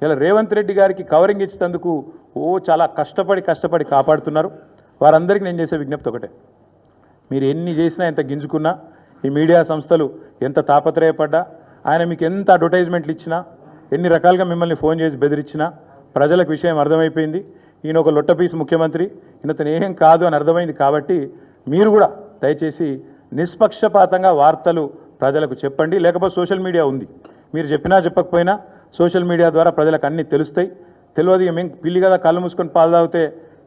ఇలా రేవంత్ రెడ్డి గారికి కవరింగ్ ఇచ్చేందుకు చాలా కష్టపడి కాపాడుతున్నారు. వారందరికీ నేను చేసే విజ్ఞప్తి ఒకటే, మీరు ఎన్ని చేసినా ఎంత గింజుకున్నా, ఈ మీడియా సంస్థలు ఎంత తాపత్రయపడ్డా, ఆయన మీకు ఎంత అడ్వర్టైజ్మెంట్లు ఇచ్చినా, ఎన్ని రకాలుగా మిమ్మల్ని ఫోన్ చేసి బెదిరించినా ప్రజలకు విషయం అర్థమైపోయింది. ఈయన ఒక లొట్టపీస్ ముఖ్యమంత్రి, ఈయనతను ఏం కాదు అని అర్థమైంది. కాబట్టి మీరు కూడా దయచేసి నిష్పక్షపాతంగా వార్తలు ప్రజలకు చెప్పండి. లేకపోతే సోషల్ మీడియా ఉంది, మీరు చెప్పినా చెప్పకపోయినా సోషల్ మీడియా ద్వారా ప్రజలకు అన్నీ తెలుస్తాయి. తెలియదు మేము పిల్లి కదా కళ్ళు మూసుకొని పాలు తాగితే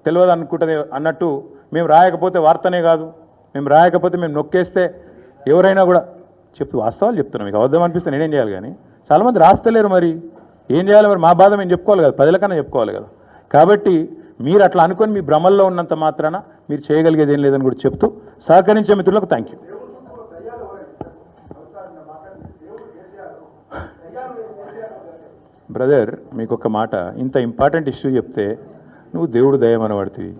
తెలియదు అనుకుంటుంది అన్నట్టు, మేము రాయకపోతే వార్తనే కాదు, మేము రాయకపోతే మేము నొక్కేస్తే ఎవరైనా కూడా చెప్తూ వాస్తవాలు చెప్తున్నాం. మీకు అబద్ధం అనిపిస్తే నేనేం చేయాలి? కానీ చాలామంది రాస్తలేరు, మరి ఏం చేయాలి? మరి మా బాధ మేము చెప్పుకోవాలి కదా, ప్రజలకన్నా చెప్పుకోవాలి కదా. కాబట్టి మీరు అట్లా అనుకొని మీ భ్రమల్లో ఉన్నంత మాత్రాన మీరు చేయగలిగేది ఏం లేదని కూడా చెప్తూ సహకరించే మిత్రులకు థ్యాంక్ యూ. బ్రదర్, మీకు ఒక మాట, ఇంత ఇంపార్టెంట్ ఇష్యూ చెప్తే నువ్వు దేవుడు దయ్యం అనబడుతుంది.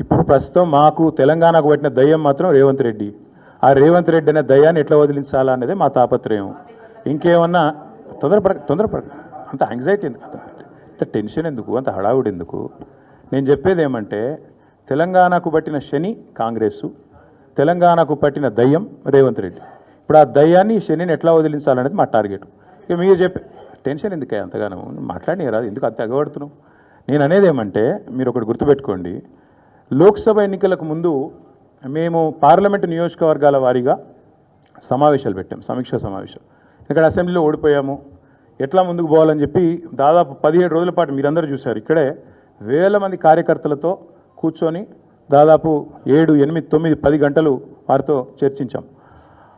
ఇప్పుడు ప్రస్తుతం మాకు తెలంగాణకు పట్టిన దయ్యం మాత్రం రేవంత్ రెడ్డి. ఆ రేవంత్ రెడ్డి అనే దయ్యాన్ని ఎట్లా వదిలించాలా అనేది మా తాపత్రయం. ఇంకేమన్నా తొందరపడ అంత యాంగ్జైటీ ఎందుకు, అంత టెన్షన్ ఎందుకు, అంత హడావుడి ఎందుకు? నేను చెప్పేది ఏమంటే, తెలంగాణకు పట్టిన శని కాంగ్రెసు, తెలంగాణకు పట్టిన దయ్యం రేవంత్ రెడ్డి. ఇప్పుడు ఆ దయ్యాన్ని శనిని ఎట్లా వదిలించాలనేది మా టార్గెట్. ఇక మీరు చెప్పే టెన్షన్ ఎందుకే అంతగానో మాట్లాడి రాదు, ఎందుకు అంత ఎగబడుతున్నావు? నేను అనేది ఏమంటే, మీరు ఒకటి గుర్తుపెట్టుకోండి, లోక్సభ ఎన్నికలకు ముందు మేము పార్లమెంటు నియోజకవర్గాల వారీగా సమావేశాలు పెట్టాం, సమీక్షా సమావేశాలు. ఇక్కడ అసెంబ్లీలో ఓడిపోయాము, ఎట్లా ముందుకు పోవాలని చెప్పి దాదాపు 17 రోజుల పాటు మీరందరూ చూశారు. ఇక్కడే వేల మంది కార్యకర్తలతో కూర్చొని దాదాపు 7, 8, 9, 10 గంటలు వారితో చర్చించాం.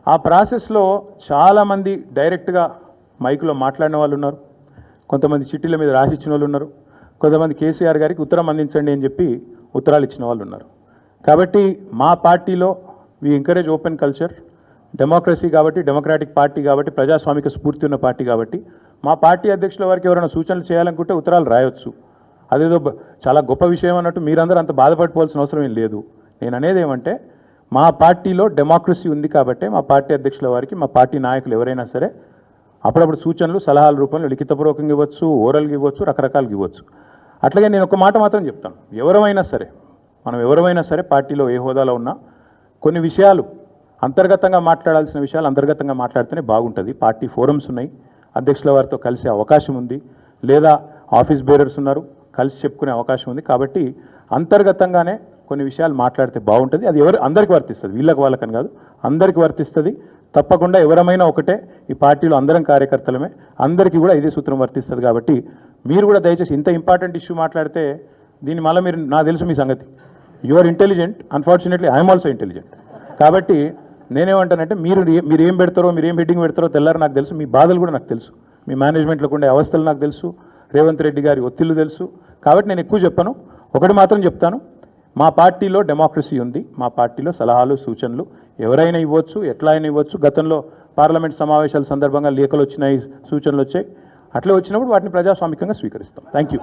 ఆ ప్రాసెస్లో చాలామంది డైరెక్ట్గా మైకులో మాట్లాడిన వాళ్ళు ఉన్నారు, కొంతమంది చిట్టీల మీద రాసిచ్చిన వాళ్ళు ఉన్నారు, కొంతమంది కేసీఆర్ గారికి ఉత్తరం అందించండి అని చెప్పి ఉత్తరాలు ఇచ్చిన వాళ్ళు ఉన్నారు. కాబట్టి మా పార్టీలో we encourage open culture, democracy కాబట్టి, డెమోక్రాటిక్ పార్టీ కాబట్టి, ప్రజాస్వామిక స్ఫూర్తి ఉన్న పార్టీ కాబట్టి, మా పార్టీ అధ్యక్షుల వారికి ఎవరైనా సూచనలు చేయాలనుకుంటే ఉత్తరాలు రాయొచ్చు. అదేదో చాలా గొప్ప విషయం అన్నట్టు మీరందరూ అంత బాధపడిపోవాల్సిన అవసరం ఏం లేదు. నేను అనేది ఏమంటే, మా పార్టీలో డెమోక్రసీ ఉంది కాబట్టి మా పార్టీ అధ్యక్షుల వారికి, మా పార్టీ నాయకులు ఎవరైనా సరే అప్పుడప్పుడు సూచనలు సలహాల రూపంలో లిఖితపూర్వకంగా ఇవ్వచ్చు, ఓరల్గా ఇవ్వచ్చు, రకరకాలుగా ఇవ్వచ్చు. అట్లాగే నేను ఒక మాట మాత్రం చెప్తాను, మనం ఎవరైనా సరే పార్టీలో ఏ హోదాలో ఉన్నా కొన్ని విషయాలు అంతర్గతంగా మాట్లాడాల్సిన విషయాలు అంతర్గతంగా మాట్లాడితేనే బాగుంటుంది. పార్టీ ఫోరమ్స్ ఉన్నాయి, అధ్యక్షుల వారితో కలిసే అవకాశం ఉంది, లేదా ఆఫీస్ బేరర్స్ ఉన్నారు, కలిసి చెప్పుకునే అవకాశం ఉంది. కాబట్టి అంతర్గతంగానే కొన్ని విషయాలు మాట్లాడితే బాగుంటుంది. అది అందరికీ వర్తిస్తుంది, వీళ్ళకి వాళ్ళకని కాదు, అందరికీ వర్తిస్తుంది. తప్పకుండా ఎవరమైనా ఒకటే, ఈ పార్టీలో అందరం కార్యకర్తలమే, అందరికీ కూడా ఇదే సూత్రం వర్తిస్తుంది. కాబట్టి మీరు కూడా దయచేసి ఇంత ఇంపార్టెంట్ ఇష్యూ మాట్లాడితే దీని మళ్ళీ మీరు, నాకు తెలుసు మీ సంగతి, you are intelligent, unfortunately I'm also intelligent. కాబట్టి నేనేమంటానంటే, మీరు ఏం పెడతారో, మీరు ఏం హెడ్డింగ్ పెడతారో తెల్లారు నాకు తెలుసు, మీ బాధలు కూడా నాకు తెలుసు, మీ మేనేజ్మెంట్లోకి ఉండే అవస్థలు నాకు తెలుసు, రేవంత్ రెడ్డి గారి ఒత్తిళ్లు తెలుసు. కాబట్టి నేను ఎక్కువ చెప్పను, ఒకటి మాత్రం చెప్తాను, మా పార్టీలో డెమోక్రసీ ఉంది, మా పార్టీలో సలహాలు సూచనలు ఎవరైనా ఇవ్వచ్చు, ఎట్లా అయినా ఇవ్వచ్చు. గతంలో పార్లమెంట్ సమావేశాల సందర్భంగా లేఖలు వచ్చినాయి, సూచనలు వచ్చాయి, అట్లా వచ్చినప్పుడు వాటిని ప్రజాస్వామికంగా స్వీకరిస్తాం. Thank you.